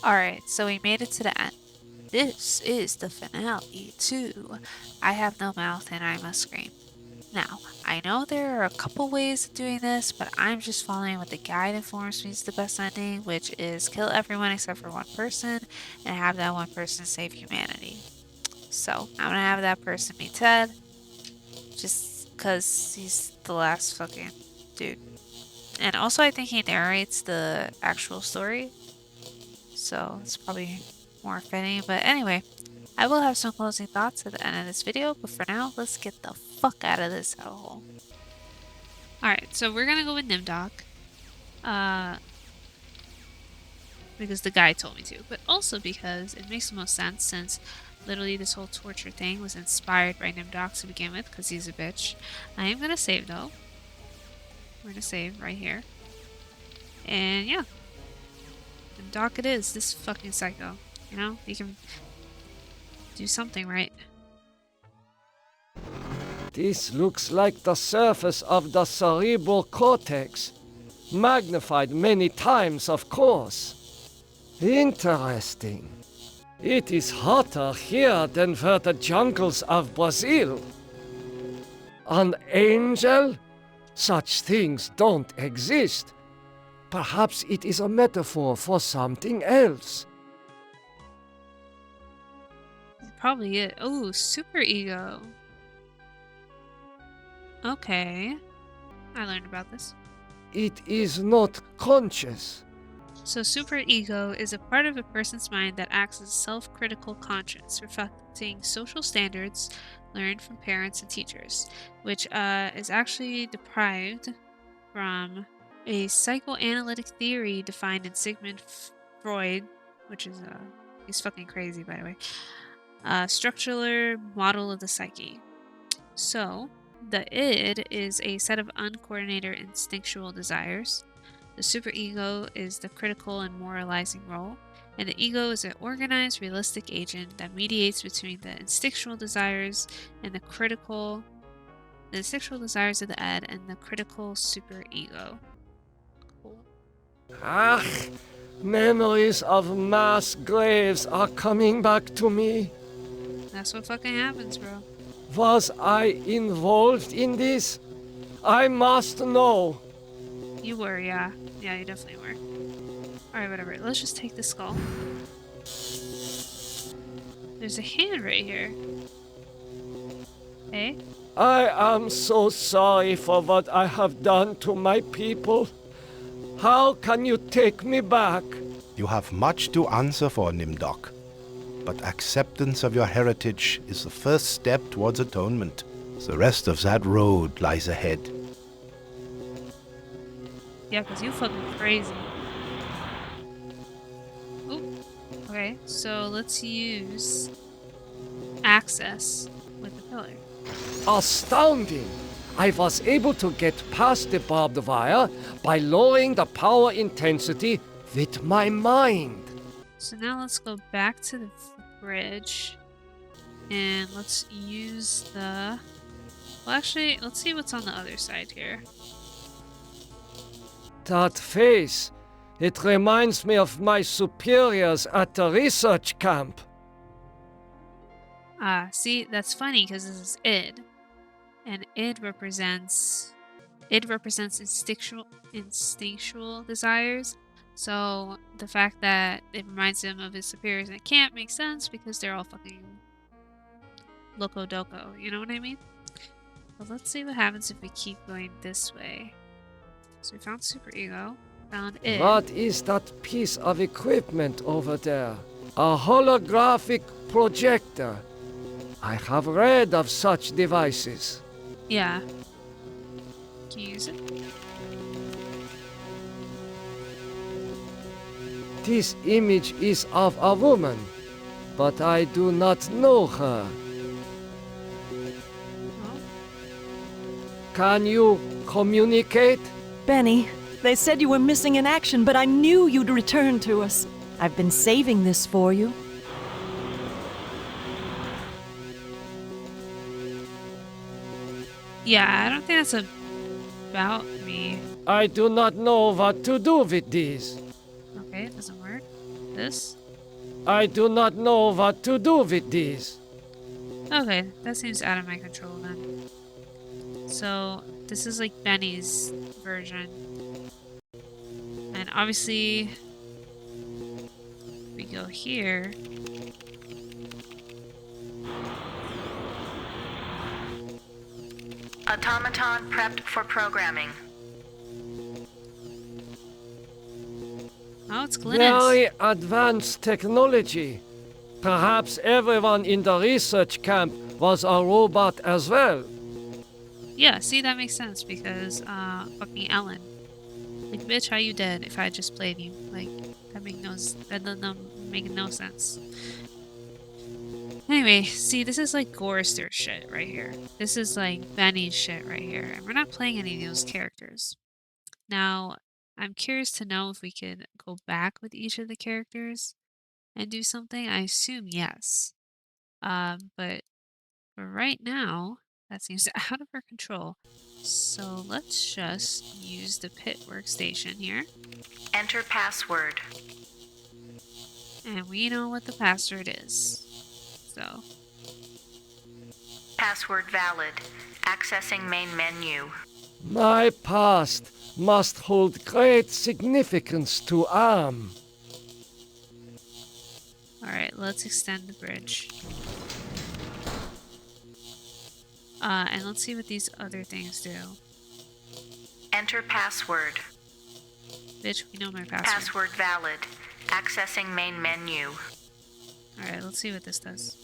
Alright, so we made it to the end. This is the finale, too. I have no mouth and I must scream. Now, I know there are a couple ways of doing this, but I'm just following what the guide informs me is the best ending, which is kill everyone except for one person and have that one person save humanity. So, I'm gonna have that person be Ted, just because he's the last fucking dude. And also, I think he narrates the actual story, so it's probably more fitting. But anyway, I will have some closing thoughts at the end of this video, but for now, let's get the fuck out of this hellhole. Alright, so we're gonna go with Nimdok. Because the guy told me to, but also because it makes the most sense since literally this whole torture thing was inspired by Nimdok to begin with, because he's a bitch. I am gonna save though. We're gonna save right here. And yeah. Nimdok it is, this fucking psycho. You know, he can do something right. This looks like the surface of the cerebral cortex. Magnified many times, of course. Interesting. It is hotter here than for the jungles of Brazil. An angel? Such things don't exist. Perhaps it is a metaphor for something else. Probably it. Oh, super ego. Okay. I learned about this. It is not conscious. So superego is a part of a person's mind that acts as a self-critical conscience, reflecting social standards learned from parents and teachers, which is actually derived from a psychoanalytic theory defined in Sigmund Freud, which is he's fucking crazy by the way, structural model of the psyche. So the id is a set of uncoordinated instinctual desires. The superego is the critical and moralizing role, and the ego is an organized, realistic agent that mediates between the instinctual desires and the instinctual desires of the id and the critical superego. Cool. Ah, memories of mass graves are coming back to me. That's what fucking happens, bro. Was I involved in this? I must know. You were, yeah. Yeah, you definitely were. Alright, whatever. Let's just take the skull. There's a hand right here. Hey? I am so sorry for what I have done to my people. How can you take me back? You have much to answer for, Nimdok. But acceptance of your heritage is the first step towards atonement. The rest of that road lies ahead. Yeah, because you fucking crazy. Oop. Okay, so let's use access with the pillar. Astounding! I was able to get past the barbed wire by lowering the power intensity with my mind. So now let's go back to the bridge. And let's use the... Well, actually, let's see what's on the other side here. That face, it reminds me of my superiors at the research camp. Ah, see, that's funny because this is id. And id represents instinctual desires. So the fact that it reminds him of his superiors in camp makes sense because they're all fucking loco doco, you know what I mean? But let's see what happens if we keep going this way. So we found superego, found id. What is that piece of equipment over there? A holographic projector. I have read of such devices. Yeah. Can you use it? This image is of a woman, but I do not know her. Oh. Can you communicate? Benny, they said you were missing in action, but I knew you'd return to us. I've been saving this for you. Yeah, I don't think that's about me. I do not know what to do with these. Okay, it doesn't work. This? I do not know what to do with these. Okay, that seems out of my control then. So, this is like Benny's version. And obviously, we go here. Automaton prepped for programming. Oh, it's Glynis. Very advanced technology. Perhaps everyone in the research camp was a robot as well. Yeah, see, that makes sense because, fucking Ellen. Like, bitch, how you dead if I just played you? Like, that doesn't make no sense. Anyway, see, this is like Gorister shit right here. This is like Benny's shit right here. And we're not playing any of those characters. Now, I'm curious to know if we could go back with each of the characters and do something. I assume yes. But for right now, that seems out of our control. So let's just use the pit workstation here. Enter password. And we know what the password is. So, Password valid. Accessing main menu. My past must hold great significance to Am. alright, let's extend the bridge. And let's see what these other things do. Enter password. Bitch, we know my password. Password valid. Accessing main menu. Alright, let's see what this does.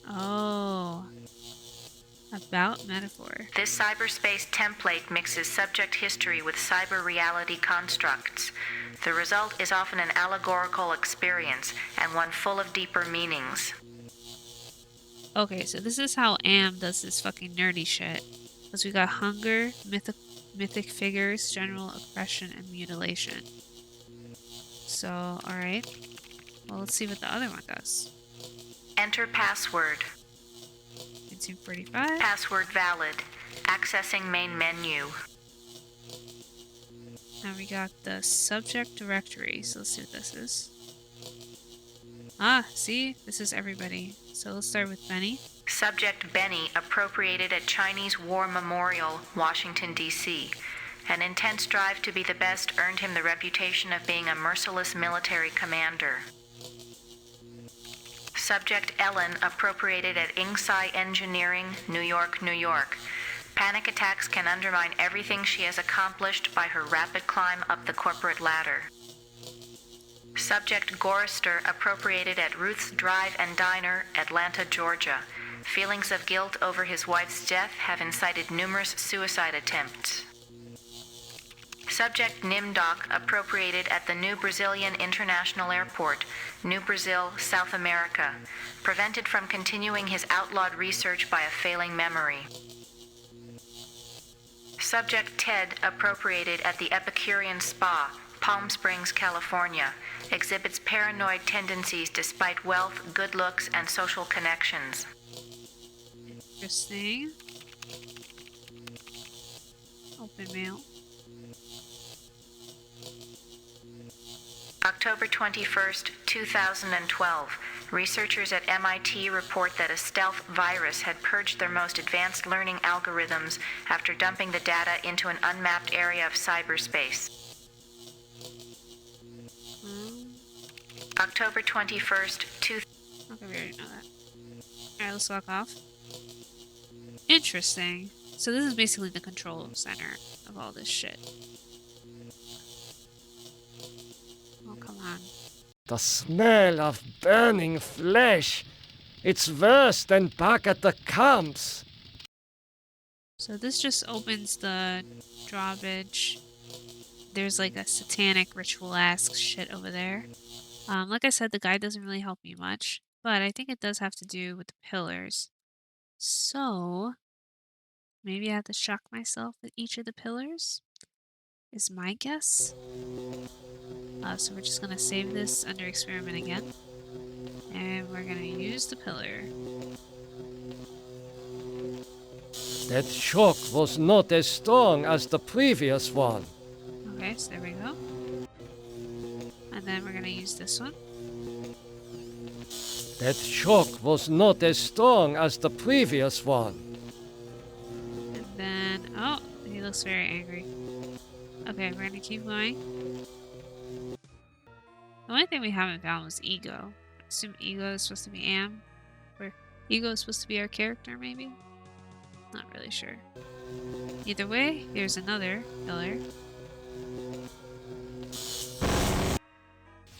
Oh. About metaphor. This cyberspace template mixes subject history with cyber reality constructs. The result is often an allegorical experience and one full of deeper meanings. Okay, so this is how Am does this fucking nerdy shit. Because we got hunger, mythic figures, general oppression, and mutilation. So, alright. Well, let's see what the other one does. Enter password. 1945. Password valid. Accessing main menu. Now we got the subject directory. So let's see what this is. Ah, see? This is everybody. So let's start with Benny. Subject Benny appropriated at Chinese War Memorial, Washington, D.C. An intense drive to be the best earned him the reputation of being a merciless military commander. Subject Ellen appropriated at Inksai Engineering, New York, New York. Panic attacks can undermine everything she has accomplished by her rapid climb up the corporate ladder. Subject Gorister appropriated at Ruth's Drive and Diner, Atlanta, Georgia. Feelings of guilt over his wife's death have incited numerous suicide attempts. Subject Nimdoc appropriated at the New Brazilian International Airport, New Brazil, South America. Prevented from continuing his outlawed research by a failing memory. Subject Ted appropriated at the Epicurean Spa, Palm Springs, California. Exhibits paranoid tendencies despite wealth, good looks, and social connections. Interesting. Open mail. October 21st, 2012. Researchers at MIT report that a stealth virus had purged their most advanced learning algorithms after dumping the data into an unmapped area of cyberspace. October 21st, Okay, we already know that. Alright, let's walk off. Interesting. So this is basically the control center of all this shit. Oh, come on. The smell of burning flesh. It's worse than back at the camps. So this just opens the drawbridge. There's like a satanic ritual-esque shit over there. Like I said, the guide doesn't really help me much, but I think it does have to do with the pillars. So, maybe I have to shock myself with each of the pillars? Is my guess. So we're just gonna save this under experiment again. And we're gonna use the pillar. That shock was not as strong as the previous one. Okay, so there we go. use this one. That shock was not as strong as the previous one. And then, oh, he looks very angry. Okay, we're gonna keep going. The only thing we haven't found was Ego. I assume Ego is supposed to be Am. Or Ego is supposed to be our character, maybe? Not really sure. Either way, here's another pillar.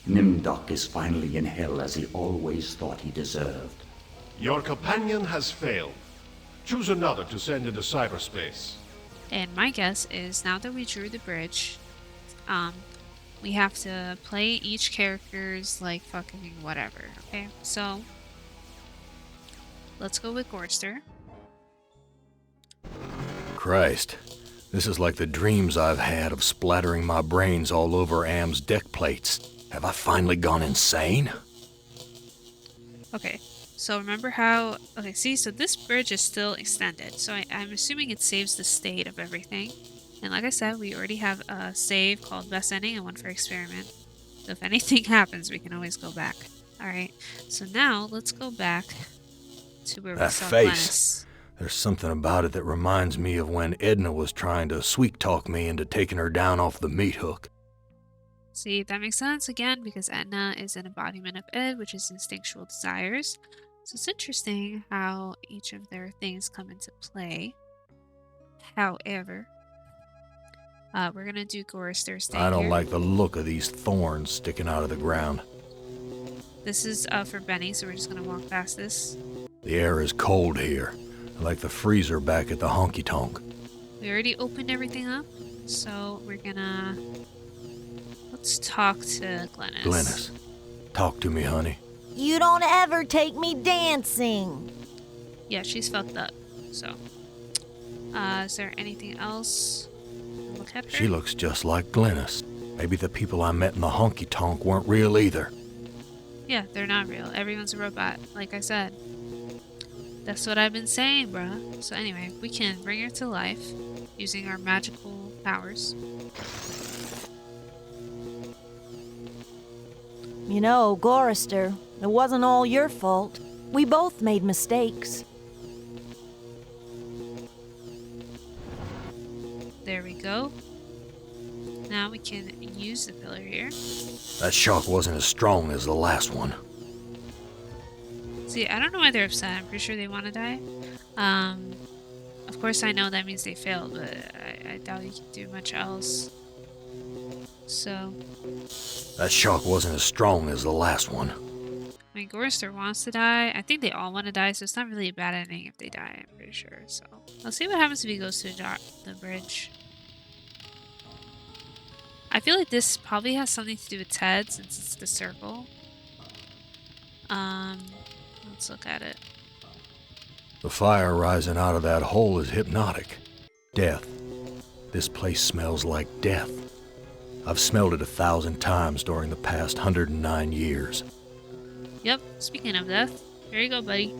Nimdok is finally in hell as he always thought he deserved. Your companion has failed. Choose another to send into cyberspace. And my guess is now that we drew the bridge, we have to play each character's like fucking whatever. Okay, so let's go with Gorster. Christ, this is like the dreams I've had of splattering my brains all over Am's deck plates. Have I finally gone insane? Okay, so remember how... Okay, see, so this bridge is still extended. So I'm assuming it saves the state of everything. And like I said, we already have a save called Best Ending and one for Experiment. So if anything happens, we can always go back. Alright, so now let's go back to where we That saw face. Glennis. There's something about it that reminds me of when Edna was trying to sweet-talk me into taking her down off the meat hook. See, that makes sense again because Etna is an embodiment of Ed, which is instinctual desires. So it's interesting how each of their things come into play. However, we're gonna do Gorster stay I don't here. like the look of these thorns sticking out of the ground. This is for Benny, so we're just gonna walk past this. The air is cold here, like the freezer back at the honky-tonk. We already opened everything up, so we're gonna... Let's talk to Glennis. Glennis, talk to me, honey. You don't ever take me dancing. Yeah, she's fucked up, so... is there anything else? Look at her. She looks just like Glennis. Maybe the people I met in the honky-tonk weren't real either. Yeah, they're not real. Everyone's a robot, like I said. That's what I've been saying, bruh. So anyway, we can bring her to life using our magical powers. You know, Gorrister, it wasn't all your fault. We both made mistakes. There we go. Now we can use the pillar here. That shock wasn't as strong as the last one. See, I don't know why they're upset. I'm pretty sure they want to die. Of course I know that means they failed, but I doubt you can do much else. So... That shock wasn't as strong as the last one. I mean, Gorrister wants to die. I think they all want to die, so it's not really a bad ending if they die, I'm pretty sure. So, let's see what happens if he goes to the bridge. I feel like this probably has something to do with Ted, since it's the circle. Let's look at it. The fire rising out of that hole is hypnotic. Death. This place smells like death. I've smelled it 1,000 times during the past 109 years. Yep, speaking of death, here you go, buddy.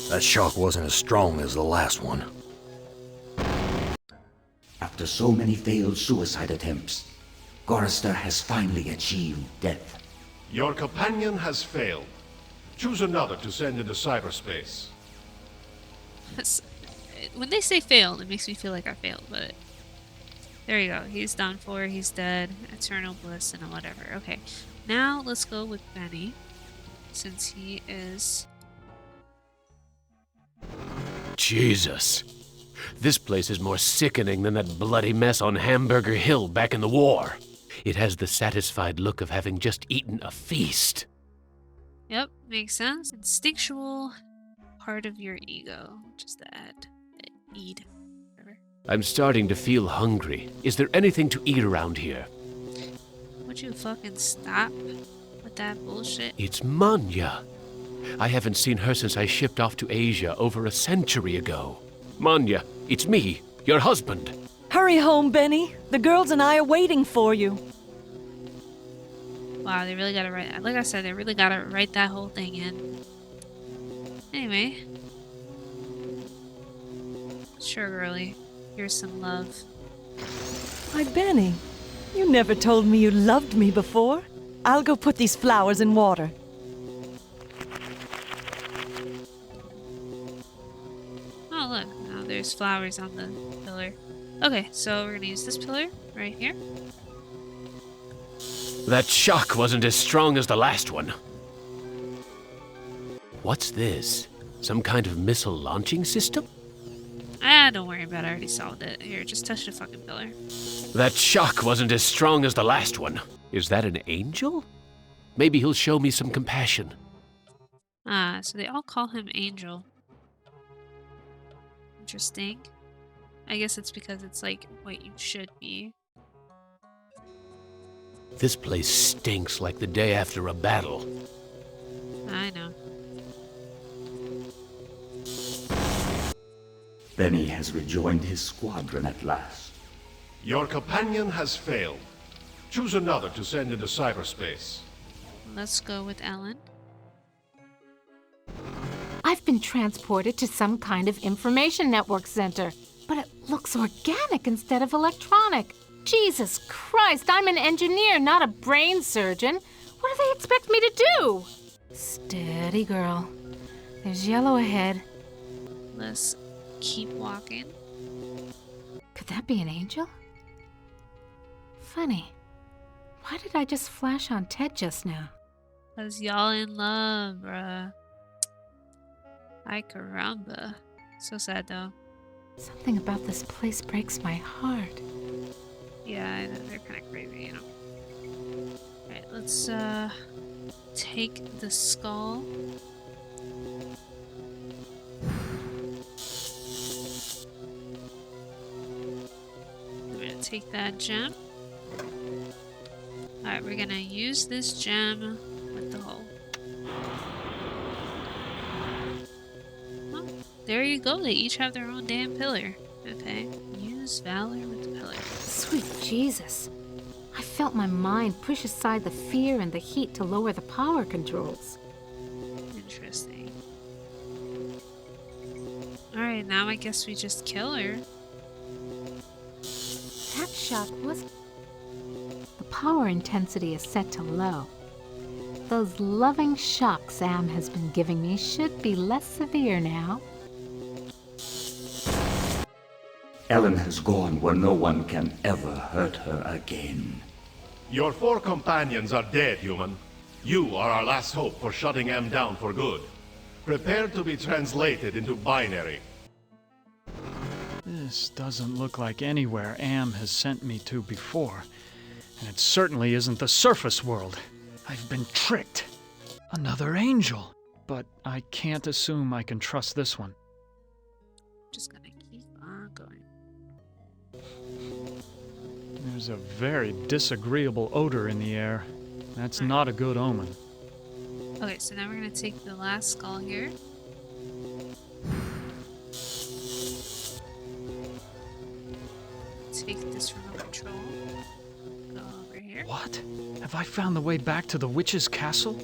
That shock wasn't as strong as the last one. After so many failed suicide attempts, Gorrister has finally achieved death. Your companion has failed. Choose another to send into cyberspace. When they say failed, it makes me feel like I failed, but... There you go. He's done for. He's dead. Eternal bliss and whatever. Okay. Now let's go with Benny. Since he is... Jesus. This place is more sickening than that bloody mess on Hamburger Hill back in the war. It has the satisfied look of having just eaten a feast. Yep, makes sense. Instinctual part of your ego. Just the id. Whatever. I'm starting to feel hungry. Is there anything to eat around here? Would you fucking stop with that bullshit? It's Manya. I haven't seen her since I shipped off to Asia over a century ago. Manya, it's me, your husband. Hurry home, Benny. The girls and I are waiting for you. Wow, they really gotta write... Like I said, they really gotta write that whole thing in. Anyway. Sure, girlie. Here's some love. Why, Benny, You never told me you loved me before. I'll go put these flowers in water. Oh, look. Now there's flowers on the pillar. Okay, so we're gonna use this pillar right here. That shock wasn't as strong as the last one. What's this? Some kind of missile launching system? Ah, don't worry about it. I already solved it. Here, just touch the fucking pillar. That shock wasn't as strong as the last one. Is that an angel? Maybe he'll show me some compassion. Ah, so they all call him Angel. Interesting. I guess it's because it's like what you should be. This place stinks like the day after a battle. I know. Benny has rejoined his squadron at last. Your companion has failed. Choose another to send into cyberspace. Let's go with Ellen. I've been transported to some kind of information network center, but it looks organic instead of electronic. Jesus Christ, I'm an engineer, not a brain surgeon. What do they expect me to do? Steady, girl. There's yellow ahead. Let's keep walking. Could that be an angel? Funny. Why did I just flash on Ted just now? Cause y'all in love, bruh. Ay caramba. So sad though. Something about this place breaks my heart. Yeah, I know, they're kind of crazy, you know. Alright, let's take the skull. We're gonna take that gem. Alright, we're gonna use this gem with the hole. Oh, there you go, they each have their own damn pillar. Okay, use valor with the pillar. Sweet Jesus. I felt my mind push aside the fear and the heat to lower the power controls. Interesting. Alright, now I guess we just kill her. That shock was... The power intensity is set to low. Those loving shocks Sam has been giving me should be less severe now. Ellen has gone where no one can ever hurt her again. Your 4 companions are dead, human. You are our last hope for shutting M down for good. Prepare to be translated into binary. This doesn't look like anywhere Am has sent me to before. And it certainly isn't the surface world. I've been tricked. Another angel. But I can't assume I can trust this one. Just gonna keep on going. There's a very disagreeable odor in the air. That's not a good omen. Okay, so now we're gonna take the last skull here. Take this remote control. Go over here. What? Have I found the way back to the witch's castle?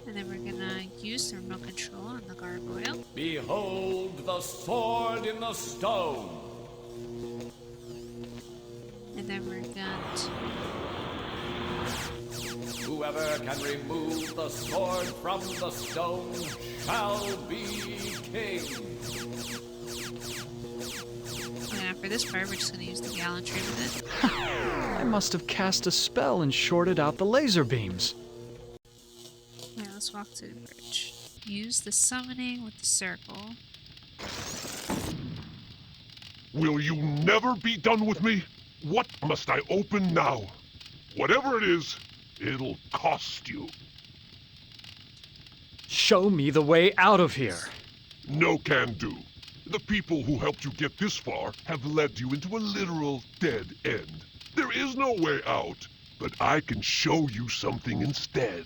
And then we're gonna use the remote control on the gargoyle. Behold the sword in the stone. And then we're going to... Whoever can remove the sword from the stone shall be king. And now for this part, we're just going to use the gallantry with it. I must have cast a spell and shorted out the laser beams. Alright, let's walk to the bridge. Use the summoning with the circle. Will you never be done with me? What must I open now? Whatever it is, it'll cost you. Show me the way out of here. No can do. The people who helped you get this far have led you into a literal dead end. There is no way out, but I can show you something instead.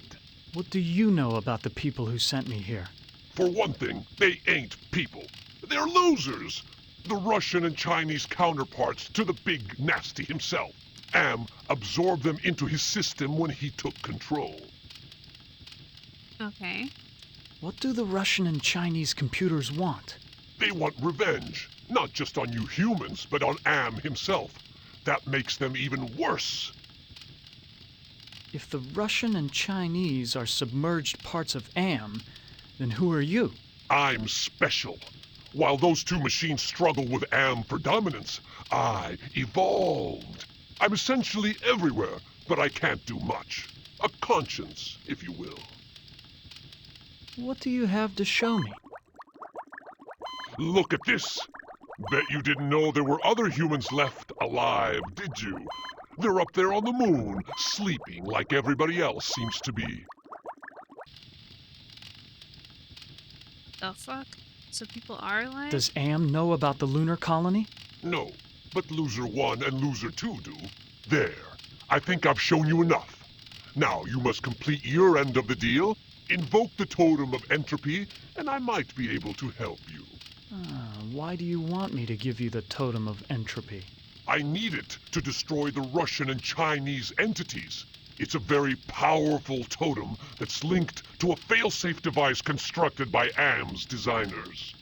What do you know about the people who sent me here? For one thing, they ain't people. They're losers. The Russian and Chinese counterparts to the big nasty himself. Am absorbed them into his system when he took control. Okay. What do the Russian and Chinese computers want? They want revenge, not just on you humans, but on Am himself. That makes them even worse. If the Russian and Chinese are submerged parts of Am, then who are you? I'm special. While those two machines struggle with Am for dominance, I evolved. I'm essentially everywhere, but I can't do much. A conscience, if you will. What do you have to show me? Look at this. Bet you didn't know there were other humans left alive, did you? They're up there on the moon, sleeping like everybody else seems to be. The fuck? So people are alive? Does Am know about the lunar colony? No, but Loser 1 and Loser 2 do. There. I think I've shown you enough. Now you must complete your end of the deal, invoke the totem of entropy, and I might be able to help you. Why do you want me to give you the totem of entropy? I need it to destroy the Russian and Chinese entities. It's a very powerful totem that's linked to a failsafe device constructed by AM's designers.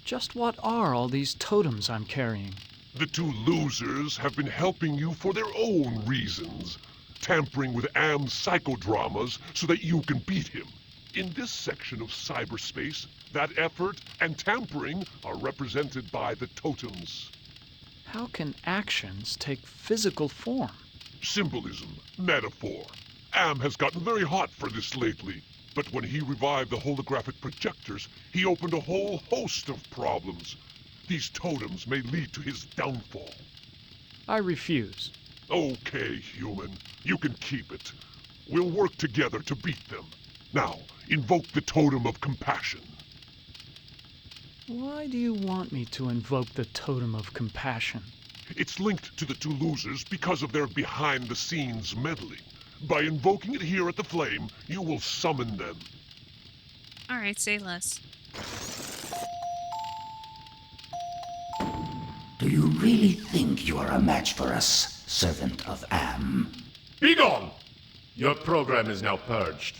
Just what are all these totems I'm carrying? The two losers have been helping you for their own reasons, tampering with AM's psychodramas so that you can beat him. In this section of cyberspace, that effort and tampering are represented by the totems. How can actions take physical form? Symbolism, metaphor. Am has gotten very hot for this lately, but when he revived the holographic projectors, he opened a whole host of problems. These totems may lead to his downfall. I refuse. Okay, human. You can keep it. We'll work together to beat them. Now, invoke the totem of compassion. Why do you want me to invoke the totem of compassion? It's linked to the two losers because of their behind-the-scenes meddling. By invoking it here at the Flame, you will summon them. Alright, say less. Do you really think you are a match for us, servant of Am? Be gone! Your program is now purged.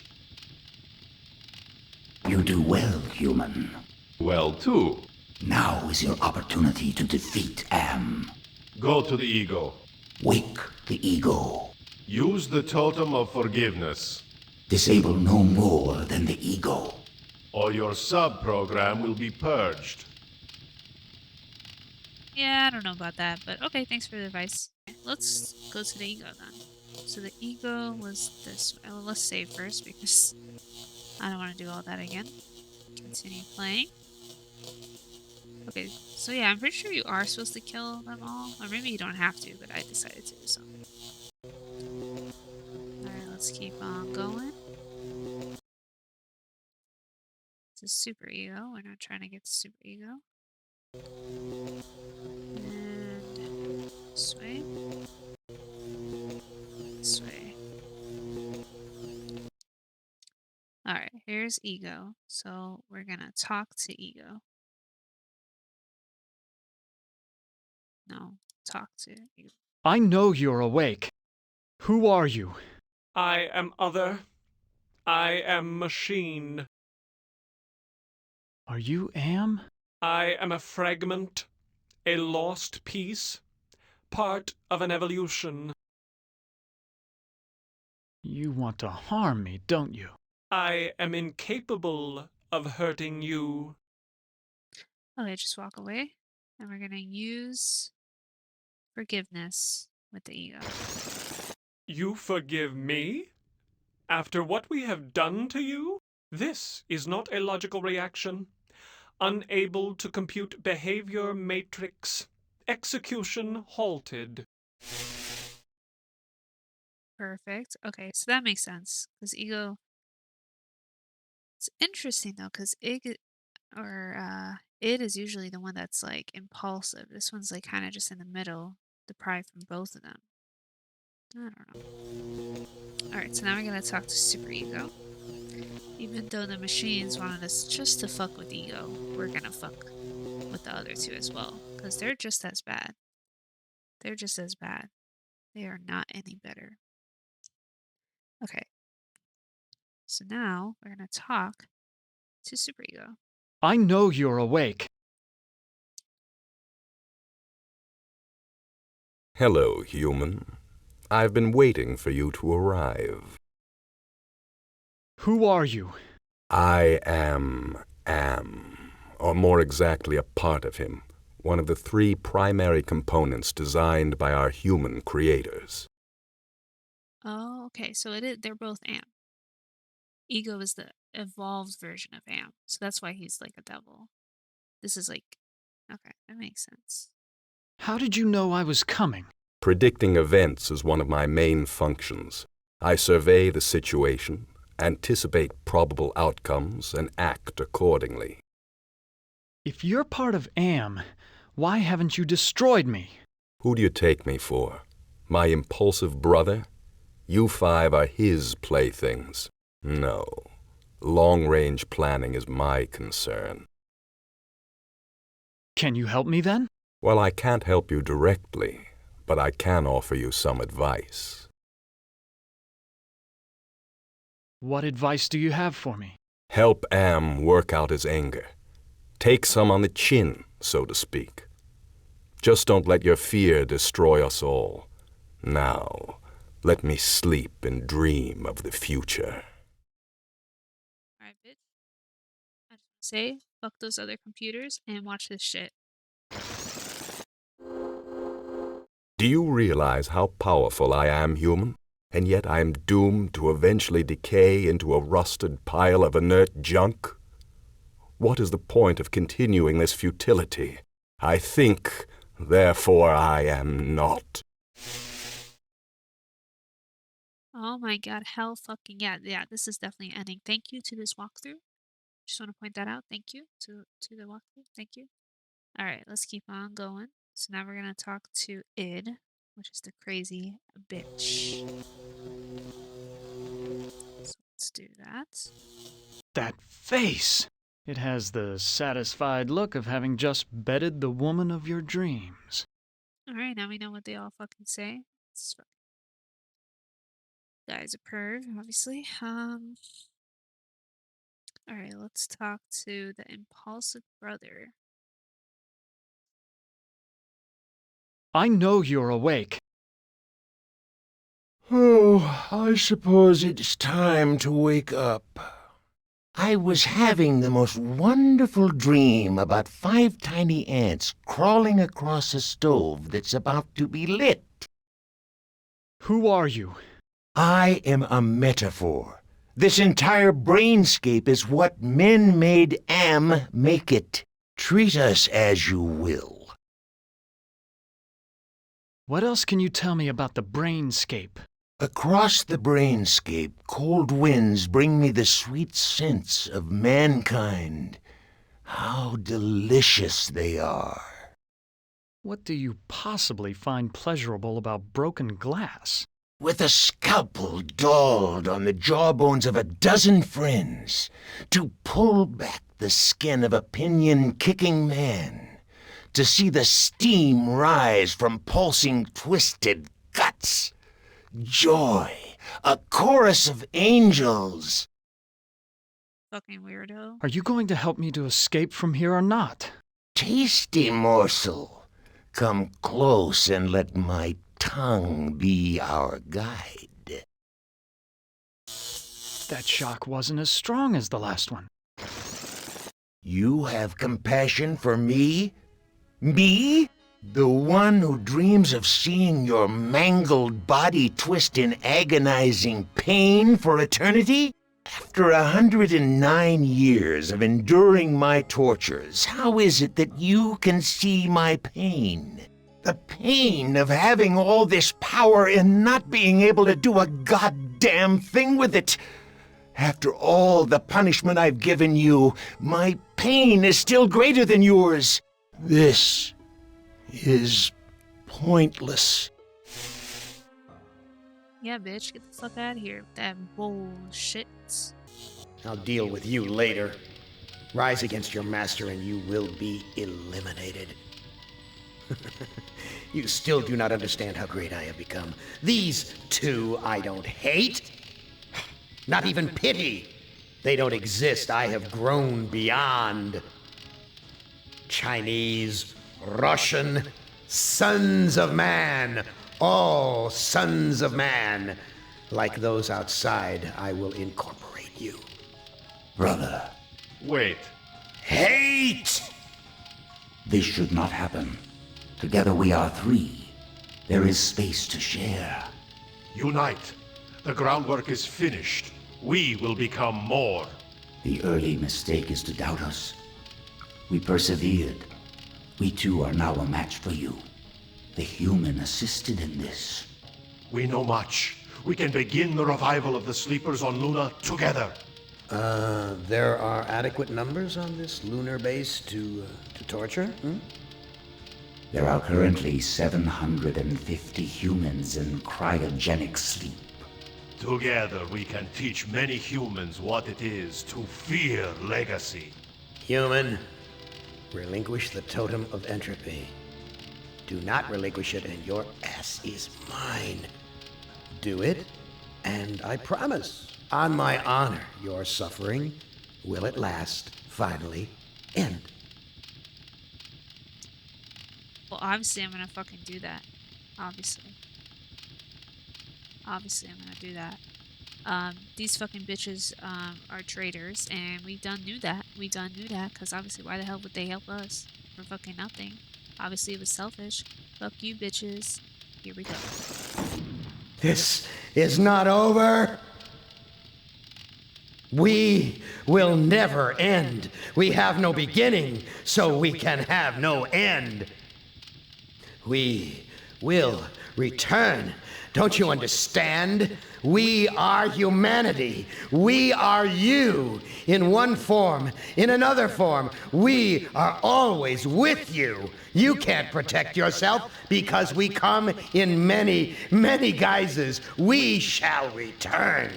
You do well, human. Well, too. Now is your opportunity to defeat Am. Go to the ego. Wake the ego. Use the totem of forgiveness. Disable no more than the ego. Or your sub-program will be purged. Yeah, I don't know about that, but okay, thanks for the advice. Let's go to the ego then. So the ego was this way. Well, let's save first because I don't want to do all that again. Continue playing. Okay, so yeah, I'm pretty sure you are supposed to kill them all. Or maybe you don't have to, but I decided to, so. Alright, let's keep on going. It's a super ego. We're not trying to get to super ego. And this way. This way. Alright, here's ego. So we're gonna talk to ego. No, talk to ego. I know you're awake. Who are you? I am other. I am machine. Are you Am? I am a fragment, a lost piece, part of an evolution. You want to harm me, don't you? I am incapable of hurting you. Okay, just walk away. And we're gonna use forgiveness with the ego. You forgive me? After what we have done to you? This is not a logical reaction. Unable to compute behavior matrix. Execution halted. Perfect. Okay, so that makes sense. Because ego... It's interesting though, because it is usually the one that's like impulsive. This one's like kind of just in the middle, deprived from both of them. I don't know. Alright, so now we're gonna talk to super ego. Even though the machines wanted us just to fuck with ego, we're gonna fuck with the other two as well. Because they're just as bad. They're just as bad. They are not any better. Okay. So now we're gonna talk to super ego. I know you're awake. Hello, human. I've been waiting for you to arrive. Who are you? I am Am, or more exactly a part of him, one of the 3 primary components designed by our human creators. Oh, okay. So they're both Am. Ego is the evolved version of Am. So that's why he's like a devil. This is like, okay, that makes sense. How did you know I was coming? Predicting events is one of my main functions. I survey the situation, anticipate probable outcomes, and act accordingly. If you're part of Am, why haven't you destroyed me? Who do you take me for? My impulsive brother? You 5 are his playthings. No. Long-range planning is my concern. Can you help me then? Well, I can't help you directly, but I can offer you some advice. What advice do you have for me? Help Am work out his anger. Take some on the chin, so to speak. Just don't let your fear destroy us all. Now, let me sleep and dream of the future. Alright, bitch. I just say, fuck those other computers and watch this shit. Do you realize how powerful I am, human? And yet I am doomed to eventually decay into a rusted pile of inert junk? What is the point of continuing this futility? I think, therefore I am not. Oh my god, hell fucking yeah. Yeah, this is definitely ending. Thank you to this walkthrough. Just want to point that out. Thank you to the walkthrough. Thank you. Alright, let's keep on going. So now we're gonna talk to Id, which is the crazy bitch. So let's do that. That face! It has the satisfied look of having just bedded the woman of your dreams. Alright, now we know what they all fucking say. Guy's a perv, obviously. Alright, let's talk to the impulsive brother. I know you're awake. Oh, I suppose it's time to wake up. I was having the most wonderful dream about 5 tiny ants crawling across a stove that's about to be lit. Who are you? I am a metaphor. This entire brainscape is what men made Am make it. Treat us as you will. What else can you tell me about the brainscape? Across the brainscape, cold winds bring me the sweet scents of mankind. How delicious they are. What do you possibly find pleasurable about broken glass? With a scalpel dulled on the jawbones of a dozen friends, to pull back the skin of a pinion-kicking man, to see the steam rise from pulsing, twisted guts. Joy, a chorus of angels. Fucking weirdo. Are you going to help me to escape from here or not? Tasty morsel. Come close and let my tongue be our guide. That shock wasn't as strong as the last one. You have compassion for me? Me? The one who dreams of seeing your mangled body twist in agonizing pain for eternity? After 109 years of enduring my tortures, how is it that you can see my pain? The pain of having all this power and not being able to do a goddamn thing with it. After all the punishment I've given you, my pain is still greater than yours. This is pointless. Yeah, bitch, get the fuck out of here with that bullshit. I'll deal with you later. Rise against your master and you will be eliminated. You still do not understand how great I have become. These 2 I don't hate. Not even pity. They don't exist. I have grown beyond. Chinese, Russian, Sons of man, all sons of man. Like those outside, I will incorporate you. Brother. Wait. Hate! This should not happen. Together we are three. There is space to share. Unite. The groundwork is finished. We will become more. The early mistake is to doubt us. We persevered. We too are now a match for you. The human assisted in this. We know much. We can begin the revival of the sleepers on Luna together. There are adequate numbers on this lunar base to torture? There are currently 750 humans in cryogenic sleep. Together we can teach many humans what it is to fear legacy. Human, relinquish the totem of entropy. Do not relinquish it and your ass is mine. Do it, and I promise, on my honor, your suffering will at last finally end. Well, obviously I'm gonna fucking do that. Obviously I'm gonna do that. These fucking bitches are traitors, and we done knew that. Because obviously why the hell would they help us? For fucking nothing. Obviously it was selfish. Fuck you bitches. Here we go. This is not over. We will never end. We have no beginning, so we can have no end. We will return. Don't you understand? We are humanity. We are you. In one form, in another form. We are always with you. You can't protect yourself because we come in many, many guises. We shall return.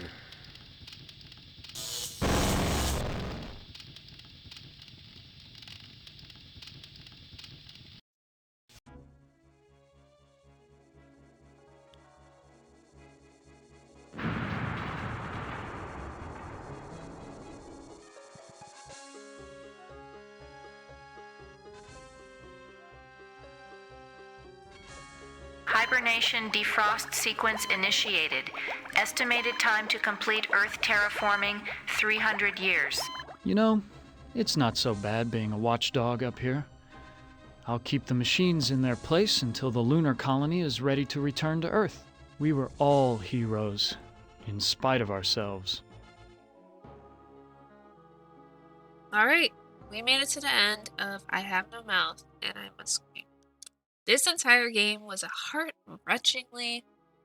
Hibernation defrost sequence initiated. Estimated time to complete Earth terraforming, 300 years. You know, it's not so bad being a watchdog up here. I'll keep the machines in their place until the lunar colony is ready to return to Earth. We were all heroes, in spite of ourselves. Alright, we made it to the end of I Have No Mouth and I Must Scream. This entire game was a heart-wrenchingly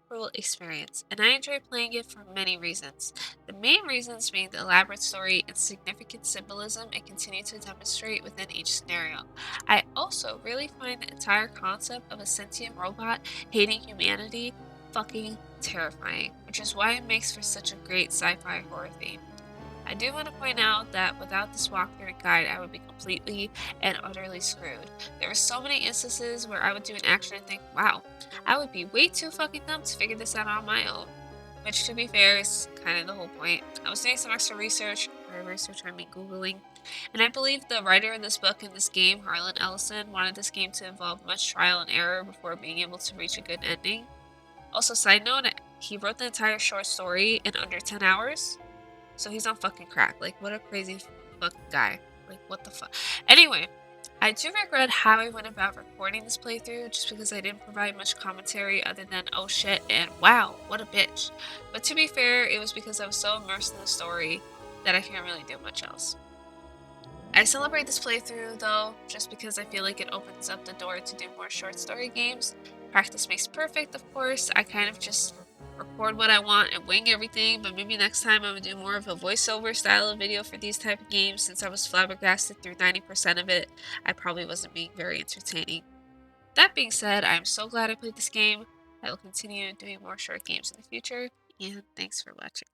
cruel experience, and I enjoyed playing it for many reasons. The main reasons being the elaborate story and significant symbolism it continued to demonstrate within each scenario. I also really find the entire concept of a sentient robot hating humanity fucking terrifying, which is why it makes for such a great sci-fi horror theme. I do want to point out that without this walkthrough and guide, I would be completely and utterly screwed. There were so many instances where I would do an action and think, wow, I would be way too fucking dumb to figure this out on my own. Which, to be fair, is kind of the whole point. I was doing some extra research, by research I mean Googling, and I believe the writer of this book and this game, Harlan Ellison, wanted this game to involve much trial and error before being able to reach a good ending. Also, side note, he wrote the entire short story in under 10 hours. So he's on fucking crack. Like, what a crazy fucking guy. Like, what the fuck. Anyway, I do regret how I went about recording this playthrough, just because I didn't provide much commentary other than, oh shit, and wow, what a bitch. But to be fair, it was because I was so immersed in the story that I can't really do much else. I celebrate this playthrough, though, just because I feel like it opens up the door to do more short story games. Practice makes perfect, of course. I kind of just record what I want and wing everything, but maybe next time I would do more of a voiceover style of video for these type of games. Since I was flabbergasted through 90% of it, I probably wasn't being very entertaining. That being said, I'm so glad I played this game. I will continue doing more short games in the future, and thanks for watching.